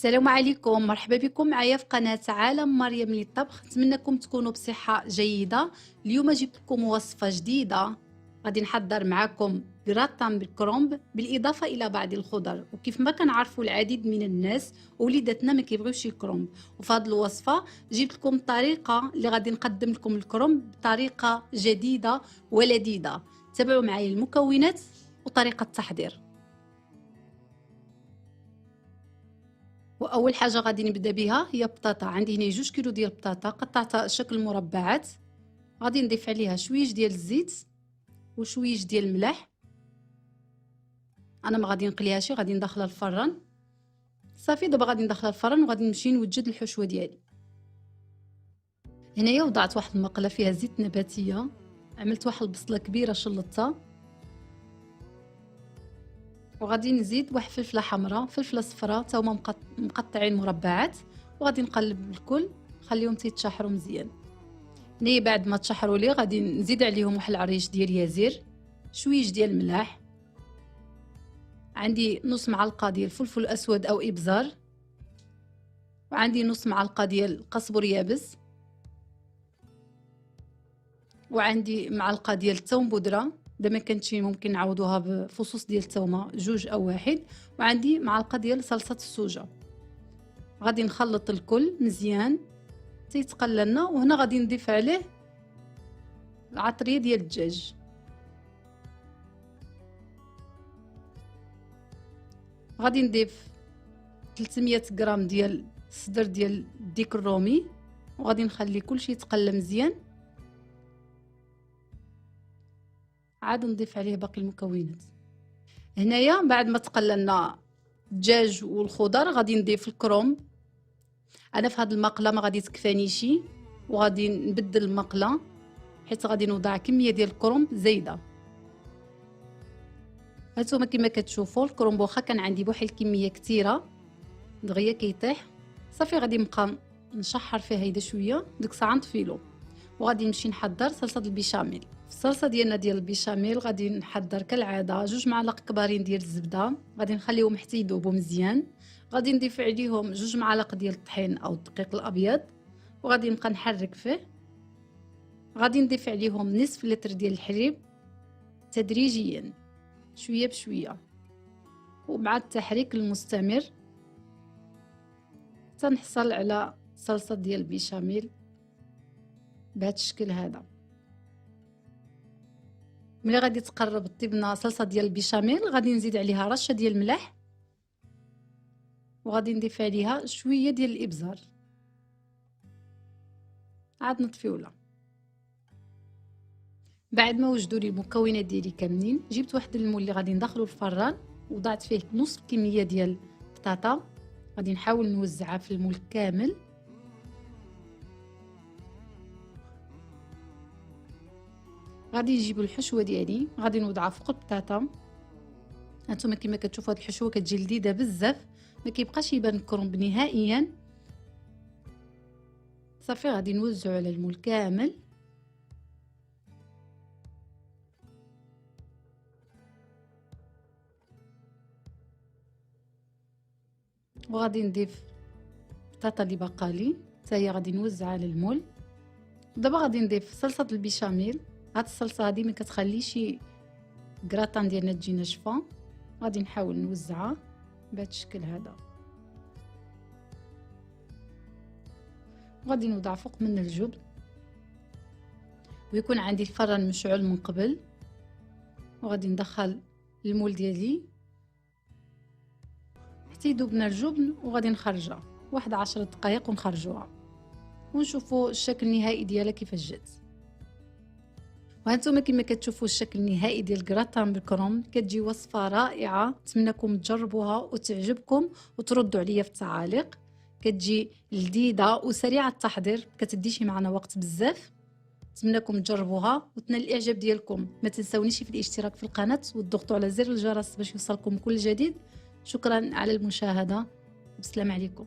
السلام عليكم، مرحبا بكم معايا في قناة عالم مريم للطبخ. نتمنىكم تكونوا بصحة جيدة. اليوم جبت لكم وصفة جديدة. غادي نحضر معكم جراتان بالكرومب بالإضافة إلى بعض الخضر، وكيف ما كنعرفوا العديد من الناس وليداتنا ما كيبغيوش الكرومب، وفي هذه الوصفة جبت لكم طريقة اللي غادي نقدم لكم الكرومب بطريقة جديدة ولذيذة. تابعوا معايا المكونات وطريقة التحضير. واول حاجه غادي نبدا بها هي بطاطا. عندي هنا 2 كيلو ديال البطاطا قطعتها شكل مربعات. غادي نضيف عليها شويش ديال الزيت وشويش ديال الملح. انا ما غادي نقليهاش، غادي ندخلها الفران. صافي دابا غادي ندخلها الفران وغادي نمشي نوجد الحشوه ديالي. هنايا وضعت واحد المقله فيها زيت نباتيه، عملت واحد البصله كبيره شلطتها، وغادي نزيد واحد فلفله حمراء فلفله صفراء تا هما مقطعين مربعات، وغادي نقلب الكل نخليهم تيتشحروا مزيان. هنايا بعد ما تشحروا لي غادي نزيد عليهم واحد العريش ديال يازير، شويش ديال الملح، عندي نص معلقه ديال الفلفل الاسود او ابزار، وعندي نص معلقه ديال القزبر يابس، وعندي معلقه ديال الثوم بودره، اذا ما كانتش ممكن نعوضوها بفصوص ديال الثومه 2 أو 1، وعندي معلقه ديال صلصه السوجه. غادي نخلط الكل مزيان تيتقلى لنا، وهنا غادي نضيف عليه العطريه ديال الدجاج. غادي نضيف 300 غرام ديال الصدر ديال الديك الرومي، وغادي نخلي كلشي يتقلى مزيان. عاد نضيف عليه باقي المكونات. هنايا بعد ما تقلى لنا الدجاج والخضر غادي نضيف الكرومب. انا في هذه المقله ما غادي تكفانيش، وغادي نبدل المقله حيت غادي نوضع كميه ديال الكرومب زايده. هانتوما كما كتشوفوا الكرومب واخا كان عندي بواحد الكميه كثيره دغيا كيطيح. صافي غادي نبقى نشحر فيه هيدا شويه، ديك الساعه نطفيلو وغادي نمشي نحضر صلصه البيشاميل. في الصلصه ديالنا ديال البيشاميل غادي نحضر كالعاده 2 معالق كبارين ديال الزبده، غادي نخليهم حتى يذوبوا مزيان. غادي نضيف عليهم 2 معالق ديال الطحين او الدقيق الابيض، وغادي نبقى نحرك فيه. غادي نضيف عليهم نصف لتر ديال الحليب تدريجيا شويه بشويه، ومع التحريك المستمر تنحصل على صلصه ديال البيشاميل بهذا الشكل هذا. ملي غادي تقرب طيبنا صلصه ديال البيشاميل غادي نزيد عليها رشه ديال الملح، وغادي نضيف عليها شويه ديال الابزار. عاد نطفيولا. بعد ما وجدوا لي المكونات ديالي كاملين جبت واحد المول اللي غادي ندخلو الفران، وضعت فيه نص كميه ديال البطاطا. غادي نحاول نوزعها في المول كامل. غادي نجيب الحشوه ديالي غادي نوضعها فوق البطاطا. هانتوما كما كتشوفوا هاد الحشوه كتجي لذيذه بزاف، ما كيبقاش يبان الكرومب نهائيا. صافي غادي نوزعو على المول كامل. وغادي نضيف البطاطا اللي بقالي حتى هي غادي نوزعها على المول. دابا غادي نضيف صلصه البيشاميل. هاد الصلصه هادي ما كتخليش الكراتان ديالنا تجي ناشفه. غادي نحاول نوزعها بهذا الشكل هذا، وغادي نوضع فوق منه الجبن، ويكون عندي الفران مشعل من قبل. وغادي ندخل المول ديالي حتى يذوب لنا الجبن، وغادي نخرجها واحد 10 دقائق ونخرجوها ونشوفوا الشكل النهائي ديالها كيفاش جات. وهانتوما كما كتشوفوا الشكل النهائي ديال الكراتان بالكرومب كتجي وصفه رائعه. نتمنىكم تجربوها وتعجبكم وتردوا عليا في التعاليق. كتجي لذيذه وسريعه التحضير، كتديش معنا وقت بزاف. نتمنىكم تجربوها وتنال الاعجاب ديالكم. ما تنساونيش في الاشتراك في القناه وتضغطوا على زر الجرس باش يوصلكم كل جديد. شكرا على المشاهده، والسلام عليكم.